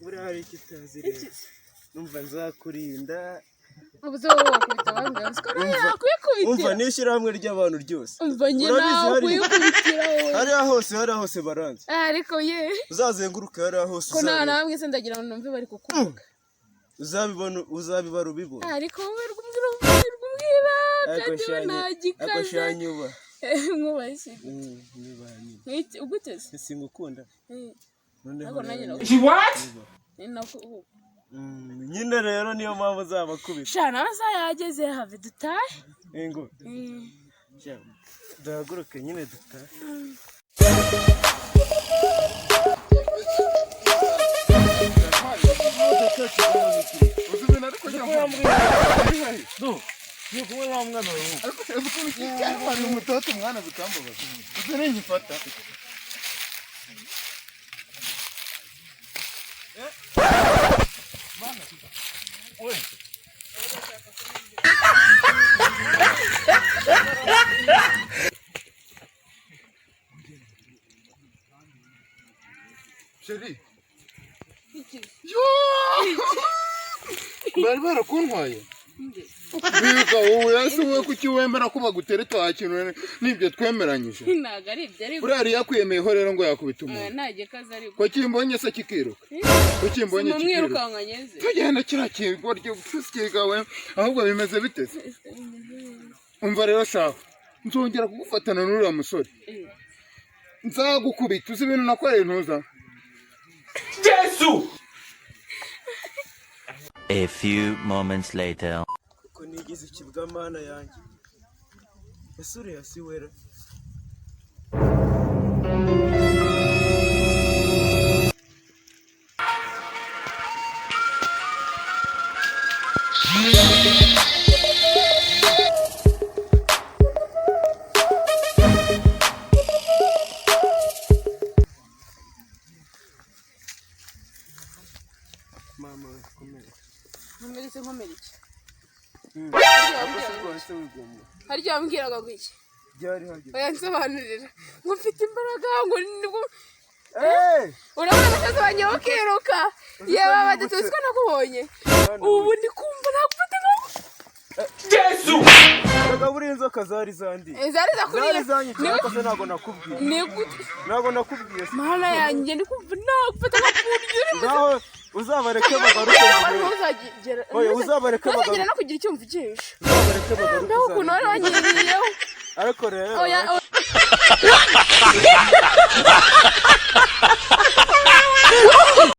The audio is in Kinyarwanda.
Urari kitazire numva nzakurinda ubuze wowe wakubita abandi sikora yakwikubitira umva nishyirahamwe ry'abantu ryose umva njye nawe kwikubitira wowe hariya hose baranze ariko ye uzazenguruka hariya hose ko nta namwe se ndagira ngo numve bari kukuvuga uzabibara ubibona ariko wowe rwumbwira kandi nagikaze akoshanyuba nkubashye nibanye uguteze singukunda nako nanjye nyine rero niyo mpamvu uzabakubita shana amasaha yageze have dutahe ngo duhaguruke nyine dutahe Sheri. Bari barakuntwaye. Biga wowe yasuwe kuki wemera ko bagutereta hakintu nibyo twemeranyije. Ntago ari ibyo ari. Urari yakwemeyeho rero ngo yakubita umuntu. Ntaje kaza ari. Ko kimbonye se kikiruka. Ko kimbonye kikiruka. Mumwirukanganyeze. Tugenda kirakirwa ryo fusikigawe ahubwo bimeze biteze. Umva rero shaho. Nzongera kugufatana n'uriya musore. Nzagukubita uzi ibintu nakoreye ntuza. Jesus! A few moments later. Kuko nigize ikibwa mana yanjye. Esure yasiwera. Mama komera. Nkomeretse nkomereke. Harya wambwiraga ngo iki? Byari hageze. Oya nsobanurira. Ngo mfite imbaraga ngo nibwo urabona ko azanye bakiruka. Yewe badatuzwa nakubonye. Ubu ndi kumva nakufata ngo Jesus! Bagabura inzoka zari zandi. Zari zakuriye. Niko se nago nakubwiye. Nago nakubwiye. Mana yanjye ndi kumva nakufata nk'uburyo. Naho uzabareke bagaruke. Oya uzabareke bagaruke. Uzagera no kugira icyo mvugisha. Uzabareke bagaruke. Ndaho ukuntu wari wanyiriyeho. Ariko rero. Oya.